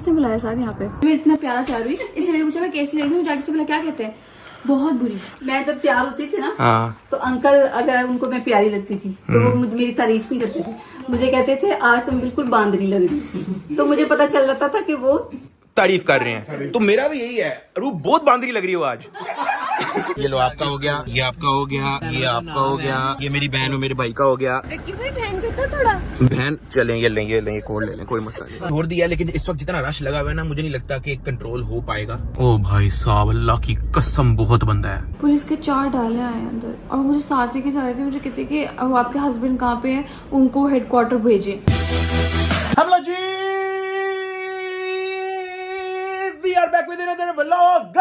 किसने बुलाया साथ यहाँ पे? मैं इतना प्यारा तैयार हुई, इससे मैंने पूछा मैं कैसी लग रही हूँ, जाके से बोला क्या कहते हैं बहुत बुरी। मैं जब तैयार होती थी ना तो अंकल अगर उनको मैं प्यारी लगती थी तो वो मेरी तारीफ नहीं करते थे, मुझे कहते थे आज तुम बिल्कुल बांदरी लग रही। तो मुझे पता चल जाता था कि वो तारीफ कर रहे हैं। तो मेरा भी यही है, रूप बहुत बांदरी लग रही हो आज। ये लो आपका हो गया, ये आपका हो गया, ये आपका हो गया, ये मेरी बहन और मेरे भाई का हो गया। बहन चलें ये लेंगे कोड ले लें, कोई मसला नहीं। छोड़ दिया, लेकिन इस वक्त जितना रश लगा हुआ है ना, मुझे नहीं लगता कि कंट्रोल हो पाएगा। ओ भाई साहब, अल्लाह की कसम बहुत बंदा है। पुलिस के 4 डाले आए अंदर और मुझे साथ लेके जा रहे थे। मुझे कहते कि आपके हस्बैंड कहाँ पे हैं, उनको हेडक्वार्टर भेजे। हमला जी, we are back with another vlog।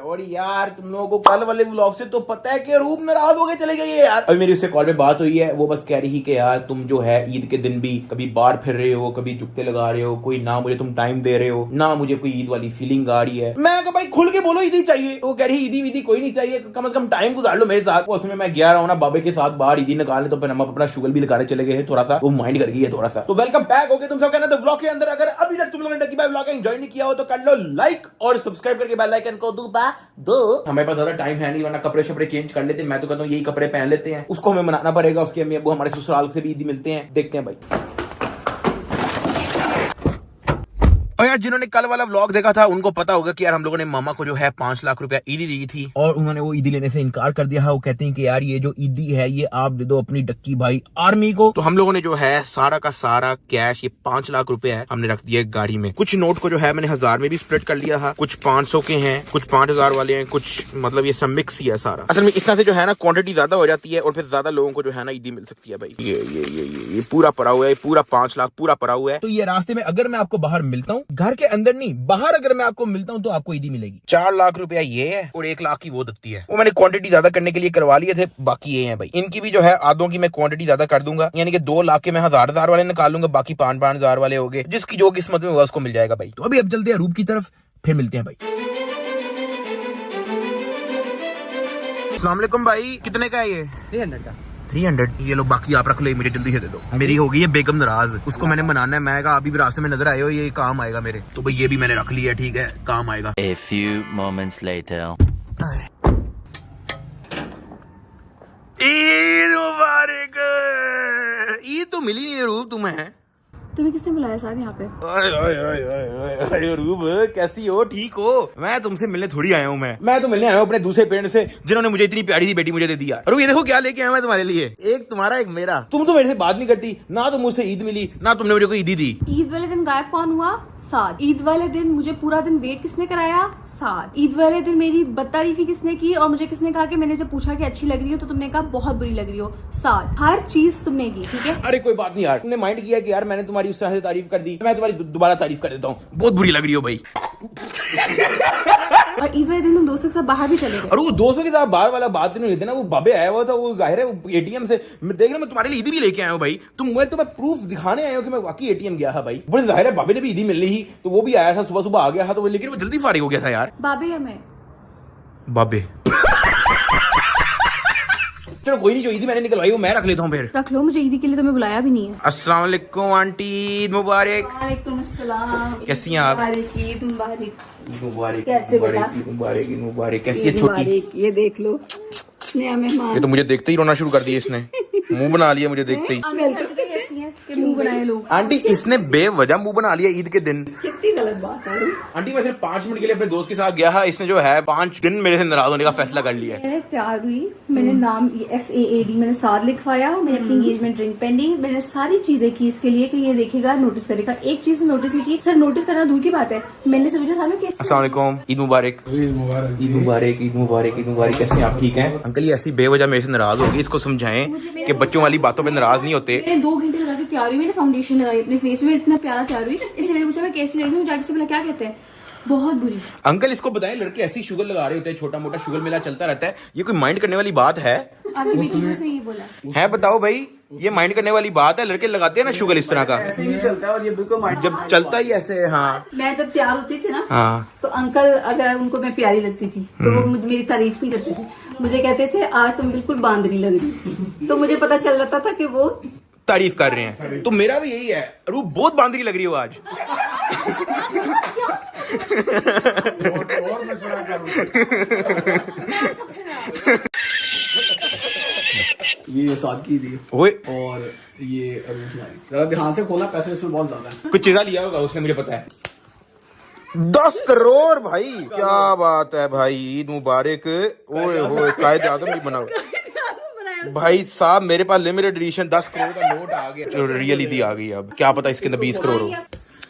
और यार तुम लोगों को कल वाले व्लॉग से तो पता है कि रूप नाराज हो गए चले गए यार। अभी मेरी उससे कॉल पे बात हुई है, वो बस कह रही कि यार तुम जो है ईद के दिन भी कभी बाहर फिर रहे हो, कभी जुत्ते लगा रहे हो, कोई ना मुझे तुम टाइम दे रहे हो, ना मुझे कोई ईद वाली फीलिंग आ रही है। मैं कहा भाई खुल के बोलो ईदी चाहिए। वो कह रही ईदी वीदी कोई नहीं चाहिए, कम से कम टाइम गुजार लो मेरे साथ। उसमें मैं गया रहा हूँ ना बाबे के साथ बाहर ईदी निकालने, तो फिर हम अपना शुगर भी लगाने चले गए, थोड़ा सा वो माइंड कर गई है थोड़ा सा। तो वेलकम बैक हो गया तुम सब कहना तो व्लॉग के अंदर। अगर अभी तक तुम लोगों ने डकी भाई व्लॉग एंजॉय नहीं किया हो तो कर लो लाइक और सब्सक्राइब करके बेल आइकन को दो। हमारे पास ज्यादा टाइम है नहीं, वरना कपड़े शपड़े चेंज कर लेते हैं। मैं तो कहता हूँ यही कपड़े पहन लेते हैं, उसको हमें मनाना पड़ेगा। उसके अम्मी अब्बू हमारे ससुराल से भी ईदी मिलते हैं, देखते हैं भाई। और यार जिन्होंने कल वाला व्लॉग देखा था उनको पता होगा कि यार हम लोगों ने मामा को जो है 5 लाख रुपया ईदी दी थी, और उन्होंने वो ईदी लेने से इनकार कर दिया है। वो कहते हैं कि यार ये जो ईदी है ये आप दे दो अपनी डक्की भाई आर्मी को। तो हम लोगों ने जो है सारा का सारा कैश, ये 5 लाख रुपए है, हमने रख दिया गाड़ी में। कुछ नोट को जो है मैंने 1000 में भी स्प्लिट कर लिया है, कुछ 500 के हैं, कुछ 5000 वाले हैं, कुछ मतलब ये सब मिक्स ही है सारा। असल में इस तरह से जो है ना क्वांटिटी ज्यादा हो जाती है और फिर ज्यादा लोगों को जो है ना ईदी मिल सकती है भाई। ये पूरा पड़ा हुआ है, पूरा 5 लाख पूरा पड़ा हुआ है। तो ये रास्ते में अगर मैं आपको बाहर मिलता हूँ, घर के अंदर बाहर अगर मैं आपको मिलता हूं तो आपको ईदी मिलेगी। 4 लाख रुपया ये है और 1 लाख की वो दत्ती है। वो मैंने क्वांटिटी ज्यादा करने के लिए करवा लिए थे, बाकी ये हैं भाई। इनकी भी जो है आधों की मैं क्वांटिटी ज्यादा कर दूंगा, यानी कि 2 लाख के मैं 1000 वाले निकालूंगा, बाकी 5-5 वाले हो गए। जिसकी जो किस्मत में हुआ उसको मिल जाएगा भाई। तो अभी अब चलते हैं रूप की तरफ, फिर मिलते हैं भाई। अस्सलाम वालेकुम भाई, कितने का है ये? 300 का। 300। ये लो, बाकी आप रख लो, मुझे जल्दी से दे दो। मेरी हो गई है बेगम नाराज, उसको मैंने मनाना है। मैं कहा अभी भी रास्ते में नजर आए हो, ये काम आएगा मेरे। तो भाई ये भी मैंने रख लिया, ठीक है, काम आएगा। A few moments later. Eid मुबारक। ईद तो मिली नहीं रूप तुम्हें। तुम्हें किसने बुलाया साथ यहाँ पे? रूप कैसी हो, ठीक हो? मैं तुमसे मिलने थोड़ी आया हूँ। मैं तो मिलने आया हूँ अपने दूसरे पेरेंट्स से, जिन्होंने मुझे इतनी प्यारी सी बेटी मुझे दे दी यार। और ये देखो क्या लेके आया मैं तुम्हारे लिए, एक तुम्हारा एक मेरा। तुम तो मेरे से बात नहीं करती ना, तो मुझसे ईद मिली ना तुमने मुझे कोई ईदी दी। ईद वाले दिन गायब कौन हुआ? साथ। ईद वाले दिन मुझे पूरा दिन वेट किसने कराया? साथ। ईद वाले दिन मेरी बदतारीफी किसने की और मुझे किसने कहा कि मैंने जब पूछा कि अच्छी लग रही हो तो तुमने कहा बहुत बुरी लग रही हो? साथ। हर चीज तुमने की, ठीक है। अरे कोई बात नहीं यार, तुमने माइंड किया कि यार मैंने तुम्हारी उस तरह से तारीफ कर दी, मैं तुम्हारी दोबारा तारीफ कर देता हूँ। बहुत बुरी लग रही हो भाई। और ईद वाले दिन तुम दोस्तों के साथ बाहर भी चले गए। और वो दोस्तों के साथ बाहर वाला बात नहीं लेते ना, वो बाबे आया हुआ था, वो जाहिर है एटीएम से देख रहा मैं तुम्हारे लिए ईदी भी लेके आया हूँ भाई। तो मैं प्रूफ दिखाने आया हूँ कि मैं वाकई एटीएम गया था भाई। बड़े जाहिर है बाबे ने भी ईदी मिलनी ही, तो वो भी आया था, सुबह सुबह आ गया था। तो लेकिन वो जल्दी फारिग हो गया था यार। बाबे या मैं? बाबे। चलो कोई नहीं, जो ईदी मैंने निकलवाई वो मैं रख लेता हूँ फिर। रख लो, मुझे ईदी के लिए तुम्हें बुलाया भी नहीं है। अस्सलाम वालेकुम आंटी, ईद मुबारक। वालेकुम अस्सलाम। कैसी हैं आप? ईद मुबारक। मुबारक। कैसे बेटा? मुबारक मुबारक। कैसी है छोटी? ये देख लो नया मेहमान। ये तो मुझे देखते ही रोना शुरू कर दिया इसने, मुंह बना लिया मुझे देखते ही। मुंह बनाए लोग। आंटी इसने बेवजह मुंह बना लिया ईद के दिन, कितनी गलत बात है। आंटी मैं सिर्फ 5 मिनट के लिए अपने दोस्त के साथ गया था, इसने जो है 5 दिन मेरे से नाराज होने का फैसला कर लिया है। मैंने तैयार हुई, मैंने नाम SAAD मैंने साथ लिखवाया, मैंने अपनी एंगेजमेंट रिंग पेंडिंग, मैंने सारी चीजें की इसके लिए कि ये देखेगा नोटिस करेगा। एक चीज नोटिस नहीं की। सर नोटिस करना दूर की बात है, मैंने सोचा सामने कैसे। अस्सलाम वालेकुम, ईद मुबारक। ईद मुबारक। ईद मुबारक। ईद मुबारक। ईद मुबारक। कैसे आप ठीक हैं अंकल? ये ऐसी बेवजह मेरे से नाराज होगी, इसको समझाएं कि बच्चों वाली बातों में नाराज नहीं होते। मैंने 2 घंटे लगा के तैयार हुई, मैंने फाउंडेशन लगाई अपने फेस में, इतना प्यारा तैयार हुई। इससे मैंने पूछा मैं कैसी लग रही हूँ, जाके से बोला क्या कहते हैं बहुत बुरी। अंकल इसको बताएं, लड़के ऐसी शुगर लगा रहे होते हैं, छोटा मोटा शुगर मेला चलता रहता है, ये कोई माइंड करने वाली बात है? आपकी बेटी ने सही बोला है, बताओ भाई, ये माइंड करने वाली बात है? लड़के लगाते हैं ना शुगर इस तरह का, ऐसे ही चलता है और ये बिल्कुल जब चलता ही ऐसे। हाँ मैं जब तैयार होती थी ना हाँ, तो अंकल अगर उनको मैं प्यारी लगती थी तो वो मेरी तारीफ नहीं करते थे, मुझे कहते थे आज तुम बिल्कुल बांदरी लग रही। तो मुझे पता चल जाता था कि वो तारीफ कर रहे हैं। तो मेरा भी यही है, रूप बहुत बांदरी लग रही हो आज। और मशवरा करूं। ये सादगी थी ओए और ये अरूज लाई। जरा ध्यान से खोला, पैसे इसमें बहुत ज्यादा है। कुछ चीज़ा लिया होगा उसने, मुझे पता है। 10 करोड़ भाई, क्या बात है भाई, ईद मुबारक। ओए होए, कायद आदम भी बनाओ भाई साहब। मेरे पास लिमिटेड एडिशन 10 करोड़ का नोट आ गया, रियल ईदी आ गई। अब क्या पता इसके अंदर 20 करोड़ हो।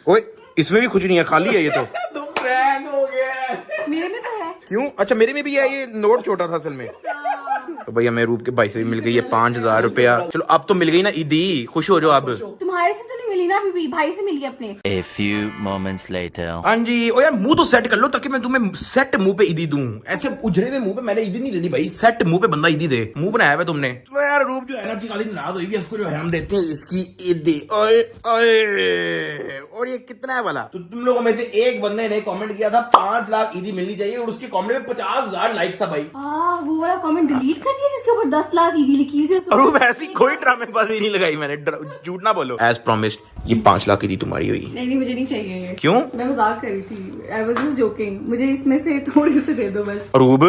ओए इसमें भी कुछ नहीं है, खाली है ये तो। हो गया। मेरे में तो है। क्यों? अच्छा मेरे में भी है, ये नोट छोटा था असल में। तो भैया मैं रूप के भाई से भी मिल गई है 5000 रुपया। चलो अब तो मिल गई ना ईदी, खुश हो जाओ अब। तुम्हारे से तो नहीं मिली ना अभी, भाई से मिली अपने। A few moments later. हाँ जी। ओ यार मुंह तो सेट कर लो ताकि मैं तुम्हें सेट मुंह पे ईदी दूं। ऐसे उजरे हुए मुंह पे मैंने ईदी नहीं देनी भाई, सेट मुंह पे बंदा ईदी दे। मुंह बनाया हुआ तुमने। तो यार रूप जो है ना नाराज हुई है, इसको जो है हम देते हैं इसकी ईदी। ओए ओए, और ये कितना है वाला? तो तुम लोगों में से एक बंदे ने कमेंट किया था 5 लाख ईदी मिलनी चाहिए, और उसके कमेंट में 50,000 लाइक्स था भाई। वो वाला कमेंट डिलीट कर दिया जिसके ऊपर 10 लाख ईदी लिखी हुई थी। और ऐसी कोई ड्रामेबाजी नहीं लगाई मैंने, झूठ ना बोलो। एज प्रॉमिस्ड ये 5 लाख ईदी तुम्हारी हुई। नहीं मुझे नहीं चाहिए ये। क्यों? मैं मजाक कर रही थी, आई वाज जस्ट जोकिंग। मुझे इसमें से थोड़े से दे दो बस। अरूब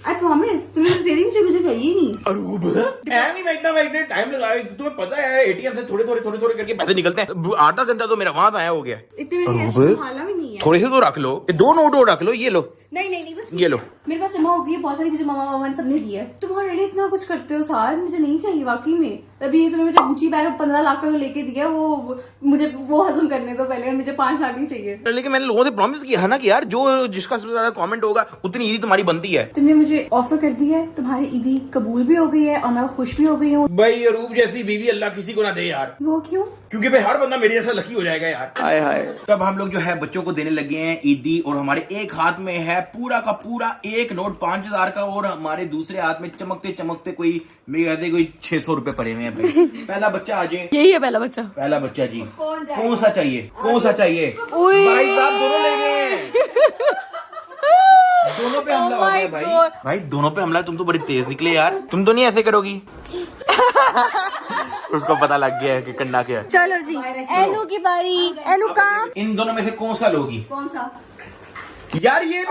आई प्रॉमिस, तुम्हें मुझे दे दी, मुझे चाहिए नहीं। अरूब नहीं बैठना टाइम लगा, तुम्हें पता है एटीएम से थोड़े करके पैसे निकलते हैं। आधा घंटा तो मेरा वहां आया हो गया। इतने में कैश संभालना भी नहीं है। थोड़े से तो रख लो, ये 2 नोट और रख लो। ये लो, नहीं बस ये लो। मेरे पास जमा हो गई है बहुत सारी, मुझे मामा ने सबने दी है। तुम ऑलरेडी इतना कुछ करते हो सार, मुझे नहीं चाहिए वाकई में। अभी ये तुमने मुझे गुची बैग 15 लाख का तो लेके दिया, वो मुझे वो हजम करने दो पहले, मुझे 5 लाख नहीं चाहिए। लेकिन मैंने लोगों से प्रॉमिस किया है ना कि यार जो जिसका सबसे ज्यादा कमेंट होगा उतनी ईदी तुम्हारी बनती है। तुमने मुझे ऑफर कर दी है, तुम्हारी ईदी कबूल भी हो गई है और मैं खुश भी हो गई हूँ। भाई अरूब जैसी बीवी अल्लाह किसी को ना दे यार। वो क्यों? क्योंकि भाई हर बंदा मेरे जैसा लकी हो जाएगा यार। हाय हाय। तब हम लोग जो है बच्चों को देने लगे हैं ईदी, और हमारे एक हाथ में है पूरा का पूरा एक नोट 5000 का, और हमारे दूसरे हाथ में चमकते चमकते कोई कोई 600 रुपए पड़े हुए हैं भाई। पहला बच्चा आ जाए। यही है पहला बच्चा। पहला बच्चा जी कौन सा चाहिए? भाई साहब दोनों ले गए। दोनों पे हमला हो गया भाई दोनों पे हमला। तुम तो बड़ी तेज निकले यार, तुम तो नहीं ऐसे करोगी। उसको पता लग गया है कि करना क्या है। चलो जी एनू की बारी। एनू का इन दोनों में से कौन सा लोगी? कौन सा? यार ये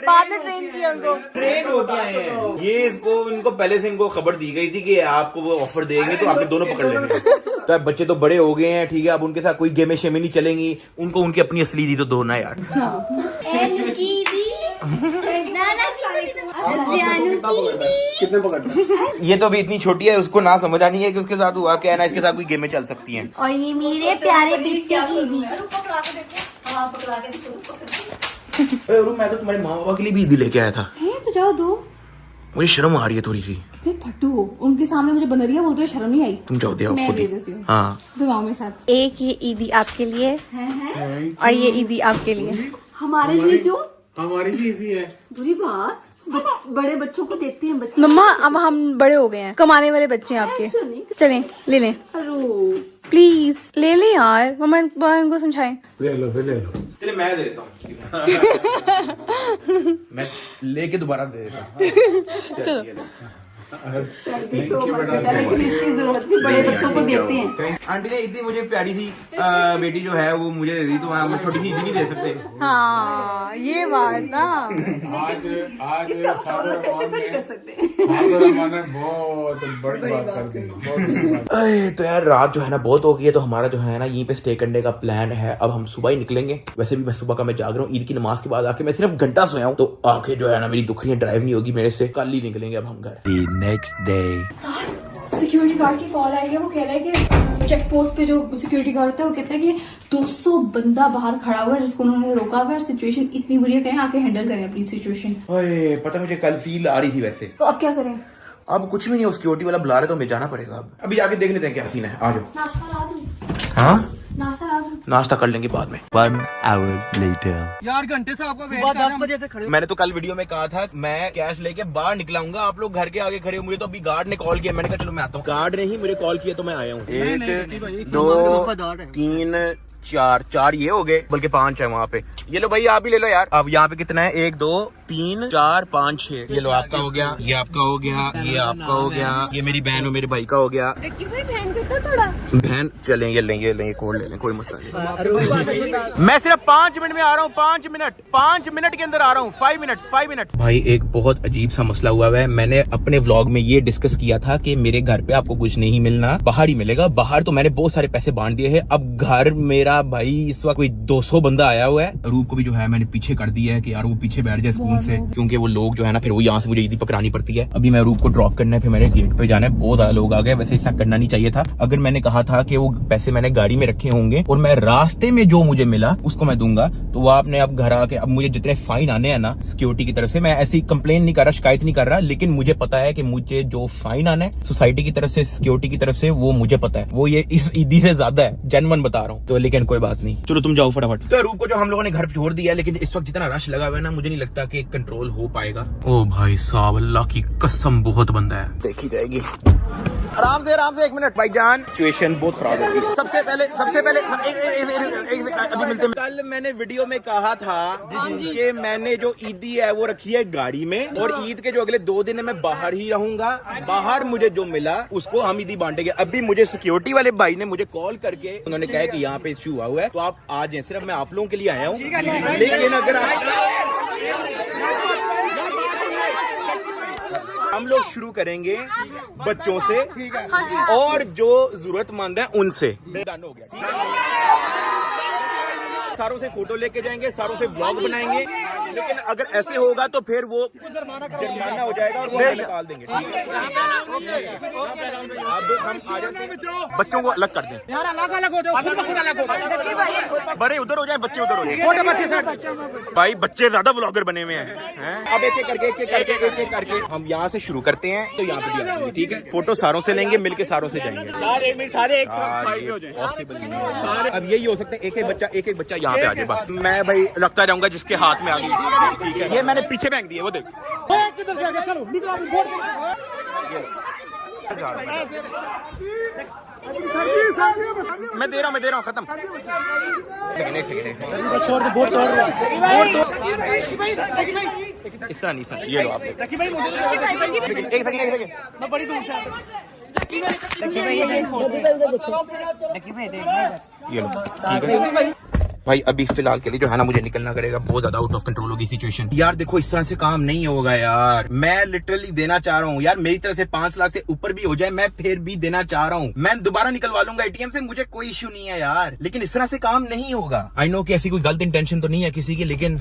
बाद में ट्रेन किया उनको। ट्रेन हो गया है ये। इनको पहले से इनको खबर दी गई थी कि आपको वो ऑफर देंगे तो आपने दोनों पकड़ लेंगे। तो अब बच्चे तो बड़े हो गए हैं, ठीक है, अब उनके साथ कोई गेमें शेमें नहीं चलेंगी। उनको उनकी अपनी असली दी तो दो ना यार। कितने पकड़ना? ये तो अभी इतनी छोटी है, उसको ना समझ आनी है कि उसके साथ हुआ क्या है ना, इसके साथ कोई गेमें चल सकती हैं। और ये मेरे प्यारे बिट्टे की दी। मैं तो तुम्हारे माँ बाबा के लिए भी ईदी लेके आया था। तो जाओ दो। मुझे शर्म आ रही है थोड़ी सी। कितने फट्टू हो, उनके सामने मुझे बंदरिया बोलते हुए शर्म नहीं आई। तुम जाओ दे मैं खुद दे ही। देती हूँ। हाँ दुआओं में साथ। एक ये ईदी आपके लिए और ये ईदी आपके लिए। हमारे लिए क्यों? हमारी भी इजी है। बुरी बात, बड़े बच्चों को देते हैं बच्चे। मम्मा अब हम बड़े हो गए हैं, कमाने वाले बच्चे हैं आपके। ऐसा नहीं। चलें ले लें प्लीज, ले लें यार। मम्मा इनको समझाएं। ले लो फिर ले लो। चले मैं दे देता हूँ। मैं लेके दोबारा दे देता हूँ। चलो Thank you so much बेटा, लेकिन इसकी जरूरत नहीं, बड़े बच्चों को देते हैं। आंटी ने इतनी मुझे प्यारी सी बेटी जो है वो मुझे दे दी, तो हम छोटी सी ईदी नहीं दे सकते। हाँ ये बात ना। आज इसका मुकाबला कैसे खड़ी कर सकते हैं? मैंने बहुत बड़ी बात कर दी, बहुत बड़ी बात। तो यार रात जो है ना बहुत हो गई है, तो हमारा जो है ना यहीं पे स्टे करने का प्लान है। अब हम सुबह ही निकलेंगे। वैसे भी मैं सुबह का मैं जाग रहा हूँ, ईद की नमाज के बाद आके मैं सिर्फ घंटा सोया हूँ, तो आंखें जो है ना मेरी दुख रही है, ड्राइव नहीं होगी मेरे से। कल ही निकलेंगे अब हम घर। Next day. सिक्योरिटी गार्ड की कॉल आई है, वो कह रहा है कि चेक पोस्ट पे जो सिक्योरिटी गार्ड होता है वो कहता है कि 200 बंदा बाहर खड़ा हुआ है जिसको उन्होंने रोका हुआ है, और सिचुएशन इतनी बुरी है, कहें आके हैंडल करें अपनी सिचुएशन। ओए पता मुझे कल फील आ रही थी वैसे। तो अब क्या करें? अब कुछ भी नहीं, सिक्योरिटी वाला बुला रहे तो हमें जाना पड़ेगा। अब अभी जाके देख लेते हैं क्या सीन है। आ जाओ। नाश्ता ला दूं? हाँ नाश्ता ला दूं? नाश्ता कर लेंगे बाद में। 1 hour later. यार घंटे से आपका सुबह 10 बजे से खड़े। मैंने तो कल वीडियो में कहा था मैं कैश लेके बाहर निकलाऊंगा, आप लोग घर के आगे खड़े हो। मुझे तो अभी गार्ड ने कॉल किया, मैंने कहा चलो मैं आता हूँ। गार्ड ने ही मुझे कॉल किया तो मैं आया हूँ। 1 2 3 4 ये हो गए, बल्कि 5 है वहाँ पे। ये लो भाई आप भी ले लो यार। अब यहाँ पे कितना है? 1 2 3 4 5 6। ये लो आपका हो गया, ये आपका हो गया, ये आपका हो गया, ये मेरी बहन और मेरे भाई का हो गया। बहन चलें ये लेंगे कोड ले लें, कोई मसला नहीं। मैं सिर्फ 5 मिनट में आ रहा हूँ, 5 मिनट के अंदर आ रहा हूँ। 5 मिनट। भाई एक बहुत अजीब सा मसला हुआ है। मैंने अपने व्लॉग में ये डिस्कस किया था कि मेरे घर पे आपको कुछ नहीं मिलना, बाहर ही मिलेगा। बाहर तो मैंने बहुत सारे पैसे बांट दिए हैं। अब घर मेरा भाई इस वक्त कोई 200 बंदा आया हुआ है। रूप को भी जो है मैंने पीछे कर दिया है कि यार वो पीछे बैठ जाए स्कूल से, क्योंकि वो लोग जो है ना फिर वो यहाँ से मुझे ईदी पकड़ानी पड़ती है। अभी मैं रूप को ड्रॉप करना है, फिर मेरे गेट पे जाना है। बहुत ज्यादा लोग आ गए। वैसे ऐसा करना नहीं चाहिए था। अगर मैंने कहा था कि वो पैसे मैंने गाड़ी में रखे होंगे और मैं रास्ते में जो मुझे मिला उसको मैं दूंगा, तो वो आपने अब घर आके अब मुझे जितने फाइन आने हैं ना सिक्योरिटी की तरफ से, मैं ऐसी कंप्लेन नहीं कर रहा, शिकायत नहीं कर रहा, लेकिन मुझे पता है कि मुझे जो फाइन आना है सोसाइटी की तरफ से, सिक्योरिटी की तरफ से, वो मुझे पता है। वो ये इस ईदी से ज्यादा है, जेन्युइन बता रहा हूँ। तो लेकिन कोई बात नहीं, चलो तुम जाओ फटाफट। तो रूप को जो हम लोगों ने घर छोड़ दिया है, लेकिन इस वक्त जितना रश लगा हुआ है ना, मुझे नहीं लगता कि कंट्रोल हो पाएगा। ओ भाई साहब, अल्लाह की कसम बहुत बंदा है, देखी जाएगी। आराम से 1 मिनट भाईजान, सिचुएशन बहुत खराब हो गई। सबसे पहले अभी मिलते हैं। कल मैंने वीडियो में कहा था कि मैंने जो ईदी है वो रखी है गाड़ी में, और ईद के जो अगले 2 दिन है मैं बाहर ही रहूंगा। बाहर मुझे जो मिला उसको हम ईदी बांटेंगे। अभी मुझे सिक्योरिटी वाले भाई ने मुझे कॉल करके उन्होंने कहा कि यहाँ पे इश्यू हुआ है, तो आप आ जाए। सिर्फ मैं आप लोगों के लिए आया हूँ, लेकिन अगर हम लोग शुरू करेंगे बच्चों से और जो जरूरतमंद है उनसे। डन हो गया, ठीक है। सारों से फोटो लेके जाएंगे, सारों से ब्लॉग बनाएंगे, लेकिन अगर ऐसे होगा तो फिर वो जुर्माना हो जाएगा और वो हमें निकाल देंगे, ठीक है। अब हम आ जाते हैं, बच्चों को अलग कर दें। यार अलग हो जाओ, बड़े उधर हो जाए, बच्चे उधर हो जाए। भाई बच्चे ज्यादा ब्लॉगर बने हुए हैं। अब एक एक करके हम यहाँ से शुरू करते हैं। तो यहाँ पे भी आएंगे, ठीक है। फोटो सारों से लेंगे, मिलके सारों से जाएंगे। सारे एक साइड हो जाए, पॉसिबल नहीं है। अब यही हो सकता है, एक एक बच्चा यहाँ पे आ जाए बस। मैं भाई रखता जाऊंगा जिसके हाथ में आ गई, ठीक है। ये मैंने पीछे फेंक दिया, वो देख। किधर से आ गया, चलो निकलो। मैं दे रहा हूँ खत्म। इस तरह नहीं सर, ये लो आप। एक सेकंड, मैं बड़ी दूर से ये लो, ठीक है भाई। अभी फिलहाल के लिए जो है ना मुझे निकलना करेगा, बहुत ज्यादा आउट ऑफ कंट्रोल होगी सिचुएशन। यार देखो इस तरह से काम नहीं होगा यार। मैं लिटरली देना चाह रहा हूँ यार, मेरी तरफ से 5 लाख से ऊपर भी हो जाए मैं फिर भी देना चाह रहा हूँ। मैं दोबारा निकलवा लूंगा एटीएम से, मुझे कोई इश्यू नहीं है यार, लेकिन इस तरह से काम नहीं होगा। आई नो कि ऐसी कोई गलत इंटेंशन तो नहीं है किसी की, लेकिन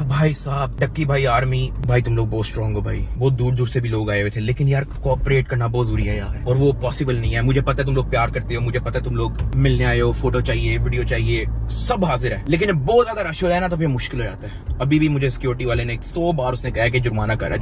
भाई साहब, डक्की भाई, आर्मी भाई, तुम लोग बहुत स्ट्रॉन्ग हो भाई। बहुत दूर दूर से भी लोग आए हुए थे, लेकिन यार कोऑपरेट करना बहुत जरूरी है यार, और वो पॉसिबल नहीं है। मुझे पता है तुम लोग प्यार करते हो, मुझे पता है तुम लोग मिलने आए हो, फोटो चाहिए, वीडियो चाहिए, सब हाजिर है, लेकिन बहुत ज्यादा रश हो जाए ना तो फिर मुश्किल हो जाता है। अभी भी मुझे सिक्योरिटी वाले ने 100 बार उसने कहा कि जुर्माना कर रहा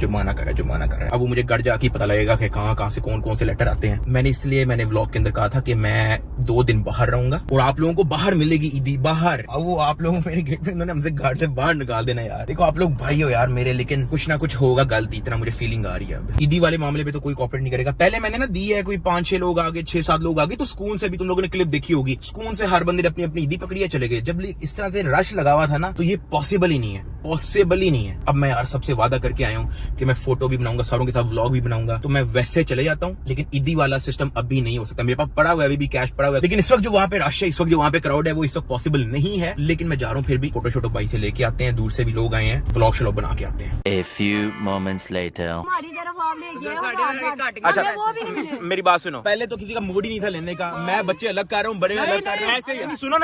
है। अब वो मुझे घर जाके पता लगेगा कि कहाँ से कौन से लेटर आते हैं। मैंने व्लॉग के अंदर कहा था कि मैं 2 दिन बाहर रहूंगा और आप लोगों को बाहर मिलेगी ईदी, बाहर। अब वो आप लोगों मेरे गेट पे इन्होंने हमसे घर से बाहर निकाल देना यार। देखो आप लोग भाई हो यार मेरे, लेकिन कुछ ना कुछ होगा गलती, इतना मुझे फीलिंग आ रही है। अब ईदी वाले मामले पे तो कोई कॉपरेट नहीं करेगा। पहले मैंने ना दी है, कोई 5-6 लोग आगे, 6-7 लोग आगे, तो स्कूल से भी तुम लोगों ने क्लिप देखी होगी, स्कूल से हर बंदे ने अपनी अपनी ईदी पकड़ी है, चले गए। जब इस तरह से रश लगा हुआ था ना, तो ये पॉसिबल ही नहीं है। अब मैं यार सबसे वादा करके आया हूँ कि मैं फोटो भी बनाऊंगा, सारों के साथ व्लॉग भी बनाऊंगा, तो मैं वैसे चले जाता हूँ, लेकिन ईदी वाला सिस्टम अभी नहीं हो सकता। मेरे पास पड़ा हुआ है, अभी भी कैश पड़ा हुआ है, लेकिन इस वक्त जो वहाँ पे रश है, इस वक्त जो वहाँ पे क्राउड है, वो इस वक्त पॉसिबल नहीं है। लेकिन मैं जा रहा हूँ, फिर भी फोटो शोटो भाई से लेके आते हैं, दूर से भी लोग आए हैं, व्लॉग शॉग बना के आते हैं। A few moments later. हमारी तरफ आप ले गए, अच्छा वो भी नहीं मिले। मेरी बात सुनो, पहले तो किसी का मूड ही नहीं था लेने का। मैं बच्चे अलग कर रहा हूँ, बड़े अलग कर रहा हूँ। सुनो,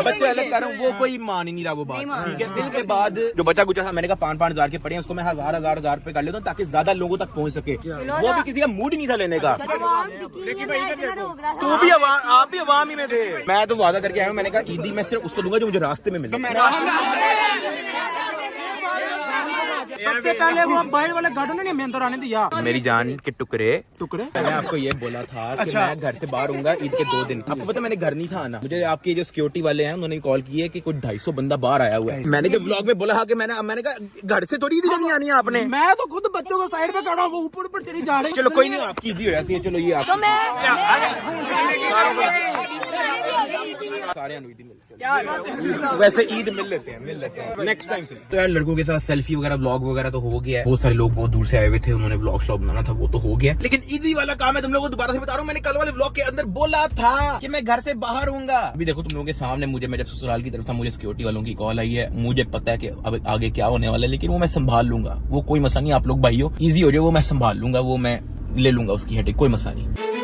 बच्चे अलग कर रहा हूँ, वो कोई मान ही नहीं रहा वो बात, ठीक है। इसके बाद जो बचा कुछ था, मैंने कहा 5-5 हजार के पड़े हैं, उसको मैं 1000 रुपए कर लेता हूँ ताकि ज्यादा लोगों तक पहुँच सके। वो भी किसी का मूड ही नहीं था लेने का। तू भी आप भी अवाम ही में थे। मैं तो वादा करके आया हूँ, मैंने कहा ईदी मैं सिर्फ उसको दूंगा जो मुझे रास्ते में मिले। सबसे पहले वो बाहर वाले गार्डन ने अंदर आने दिया। मेरी जान के टुकड़े मैंने आपको ये बोला था कि मैं घर से बाहर हूँगा ईद के 2 दिन। आपको पता मैंने घर नहीं था आना। मुझे आपके जो सिक्योरिटी वाले हैं उन्होंने कॉल की है कि कुछ 250 बंदा बाहर आया हुआ है। मैंने जब व्लॉग में बोला कि मैंने कहा घर से थोड़ी ईदी नहीं आनी है आपने। मैं तो खुद बच्चों को साइड पे खड़ा हूँ, ऊपर चली जा रही। चलो कोई नहीं, आपकी ईदी हो जाती है। चलो ये आप सारे ईदी मिले। वैसे ईद मिल लेते हैं नेक्स्ट टाइम से। तो यार लड़कों के साथ सेल्फी वगैरह व्लॉग वगैरह तो हो गया है। बहुत सारे लोग बहुत दूर से आए हुए थे, उन्होंने व्लॉग श्लॉग बनाना था, वो तो हो गया। लेकिन ईदी वाला काम है, तुम लोगों को दोबारा से बता रहा हूँ। मैंने कल वाले व्लॉग के अंदर बोला था कि मैं घर से बाहर हूँगा। अभी देखो तुम लोगों के सामने मैं जब ससुराल की तरफ था, मुझे सिक्योरिटी वालों की कॉल आई है। मुझे पता है कि अब आगे क्या होने वाला है, लेकिन वो मैं संभाल लूंगा। वो कोई मसला नहीं, आप लोग भाई हो, ईजी हो जाए, वो मैं संभाल लूंगा, वो मैं ले लूंगा उसकी हेडेक, कोई मसला नहीं।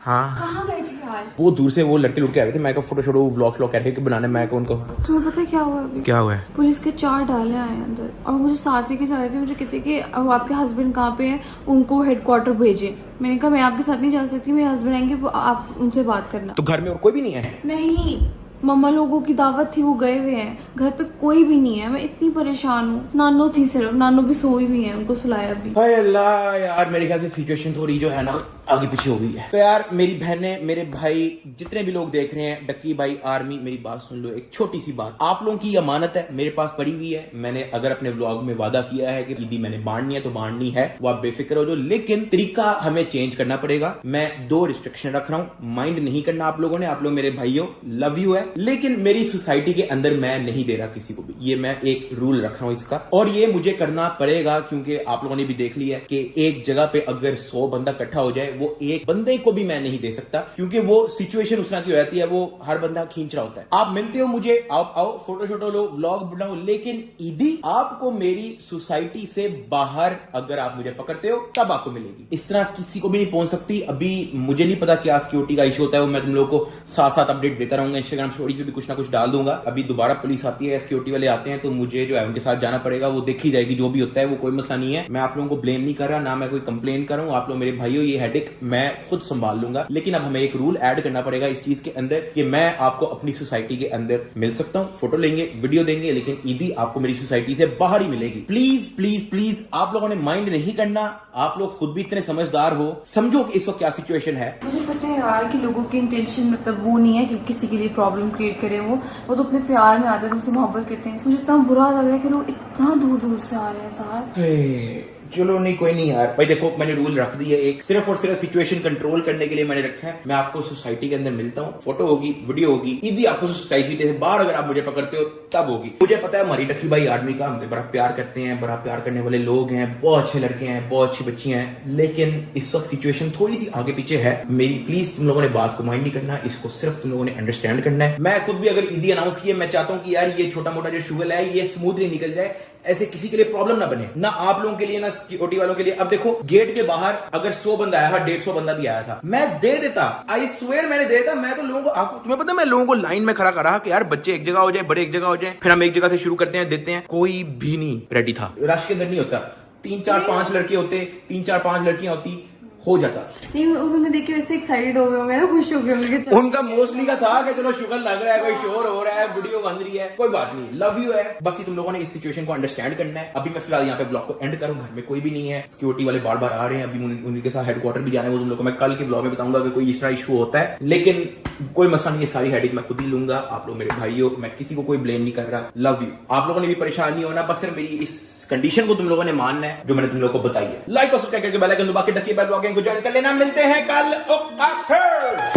हाँ कहाँ गए थे यार? वो दूर से वो लड़के लोग आए थे, मैं फोटो शोटो व्लॉग कह रहे थे बनाने, मैं उनको। तुम्हें पता है क्या हुआ अभी? क्या हुआ है? पुलिस के 4 डाले आए अंदर और मुझे साथ लेके जा रहे थे। मुझे कहते कि अब आपके हस्बैंड कहाँ पे हैं, उनको हेडक्वार्टर भेजे। मैंने कहा मैं आपके साथ नहीं जा सकती, मेरे हस्बैंड आएंगे, आप उनसे बात करना। तो घर में और कोई भी नहीं है? नहीं, मम्मा लोगों की दावत थी, वो गए हुए हैं, घर पे कोई भी नहीं है। मैं इतनी परेशान हूँ। नानो थी सिर्फ, नानो भी सोई हुई है, उनको सुलाया भी। हाय अल्लाह यार, मेरे ख्याल से सिचुएशन थोड़ी जो है ना आगे पीछे हो गई है। तो यार मेरी बहनें, मेरे भाई, जितने भी लोग देख रहे हैं, डक्की भाई, आर्मी, मेरी बात सुन लो। एक छोटी सी बात, आप लोगों की अमानत है, मेरे पास पड़ी हुई है। मैंने अगर अपने व्लॉग में वादा किया है कि ईदी मैंने बांटनी है तो बांटनी है, वो आप बेफिक्र हो जाओ। लेकिन तरीका हमें चेंज करना पड़ेगा। मैं 2 रिस्ट्रिक्शन रख रहा हूँ, माइंड नहीं करना आप लोगों ने। आप लोग मेरे भाइयों, लव यू है, लेकिन मेरी सोसाइटी के अंदर मैं नहीं दे रहा किसी को भी। ये मैं एक रूल रख रहा हूँ इसका, और ये मुझे करना पड़ेगा क्योंकि आप लोगों ने भी देख लिया कि एक जगह पे अगर 100 बंदा इकट्ठा हो जाए, वो एक बंदे को भी मैं नहीं दे सकता, क्योंकि वो सिचुएशन उस तरह की हो जाती है, वो हर बंदा खींच रहा होता है। आप मिलते हो मुझे, आओ फोटो शोटो लो, व्लॉग बनाओ, लेकिन ईदी आपको मेरी सोसाइटी से बाहर अगर आप मुझे पकड़ते हो तब आपको मिलेगी। इस तरह किसी को भी नहीं पहुंच सकती। अभी मुझे नहीं पता क्या सिक्योरिटी का इशू होता है, वो मैं तुम लोगों को साथ साथ अपडेट देता रहूंगा। इंस्टाग्राम स्टोरी पे भी कुछ ना कुछ डाल दूंगा। अभी दोबारा पुलिस आती है, सिक्योरिटी वाले आते हैं, तो मुझे जो है उनके साथ जाना पड़ेगा। वो देखी जाएगी, जो भी होता है वो कोई मसला नहीं है। मैं आप लोगों को ब्लेम नहीं कर रहा, ना मैं कोई कंप्लेन कर रहा हूं। आप लोग मेरे भाइयों, ये हेडेक मैं खुद संभाल लूंगा। लेकिन अब हमें एक रूल ऐड करना पड़ेगा इस चीज के अंदर कि मैं आपको अपनी सोसाइटी के अंदर मिल सकता हूं, फोटो लेंगे, वीडियो देंगे, लेकिन ईदी आपको मेरी सोसाइटी से बाहर ही मिलेगी। प्लीज प्लीज प्लीज, आप लोगों ने माइंड नहीं करना। आप लोग खुद भी इतने समझदार हो, समझो कि इस वक्त क्या सिचुएशन है। मुझे पता है यार कि लोगों की इंटेंशन मतलब वो नहीं है कि किसी के लिए प्रॉब्लम क्रिएट करें। वो तो अपने प्यार में आते हैं, तुमसे मोहब्बत करते हैं। मुझे इतना बुरा लग रहा है कि लोग इतना दूर दूर से आ रहे हैं साथ। चलो नहीं, कोई नहीं यार। भाई देखो, मैंने रूल रख दिया एक, सिर्फ और सिर्फ सिचुएशन कंट्रोल करने के लिए मैंने रखा है। मैं आपको सोसाइटी के अंदर मिलता हूँ, फोटो होगी, वीडियो होगी। ईदी आपको सोसाइटी से बाहर अगर आप मुझे पकड़ते हो तब होगी। मुझे पता है हमारी डक्की भाई आर्मी का हमसे बड़ा प्यार करते हैं, बड़ा प्यार करने वाले लोग हैं, बहुत अच्छे लड़के हैं, बहुत अच्छी बच्चियां हैं, लेकिन इस वक्त सिचुएशन थोड़ी सी आगे पीछे है। मेरी प्लीज तुम लोगों ने बात को माइंड नहीं करना, इसको सिर्फ तुम लोगों ने अंडरस्टैंड करना है। मैं खुद भी अगर ईदी अनाउंस की है, मैं चाहता हूँ कि यार ये छोटा मोटा जो शुगर है ये स्मूथली निकल जाए, ऐसे किसी के लिए प्रॉब्लम ना बने, ना आप लोगों के लिए, ना सिक्योरिटी वालों के लिए। अब देखो, गेट के बाहर अगर 100 बंदा आया था, 150 बंदा भी आया था, मैं दे देता, आई स्वेयर मैंने दे देता। मैं तो लोगों को, आपको तुम्हें पता है, मैं लोगों को लाइन में खड़ा कर रहा कि यार बच्चे एक जगह हो जाए, बड़े एक जगह हो जाए, फिर हम एक जगह से शुरू करते हैं, देते हैं। कोई भी नहीं रेडी था। रश के अंदर नहीं होता, 3 4 5 लड़के होते, 3 4 5 लड़कियां होती, हो जाता। नहीं, वो तुम्हें देख के वैसे एक्साइटेड हो गए होंगे ना, खुश हो गए होंगे। उनका मोस्टली का था कि चलो शुगर लग रहा है, कोई शोर हो रहा है, वीडियो बन रही है, कोई बात नहीं, लव यू है। बस ये तुम लोगों ने इस सिचुएशन को अंडरस्टैंड करना है। अभी मैं फिलहाल यहाँ पे ब्लॉग को एंड करूँ, घर में कोई भी नहीं है, सिक्योरिटी वाले बार बार आ रहे हैं, अभी उनके साथ हेडक्वार्टर भी जाना है। वो तुम लोग को मैं कल के ब्लॉग में बताऊंगा कि कोई इस तरह इशू होता है, लेकिन कोई मसला नहीं है, सारी हेडेक मैं खुद ही लूंगा। आप लोग मेरे भाई हो, मैं किसी को कोई ब्लेम नहीं कर रहा, लव यू। आप लोगों ने भी परेशान नहीं होना, बस सिर्फ मेरी इस कंडीशन को तुम लोगों ने मानना है जो मैंने तुम लोगों को बताई है। लाइक और सब्सक्राइब करके बेल आइकन दबा के डक्की भाई ब्लॉगिंग को ज्वाइन कर लेना। मिलते हैं कल।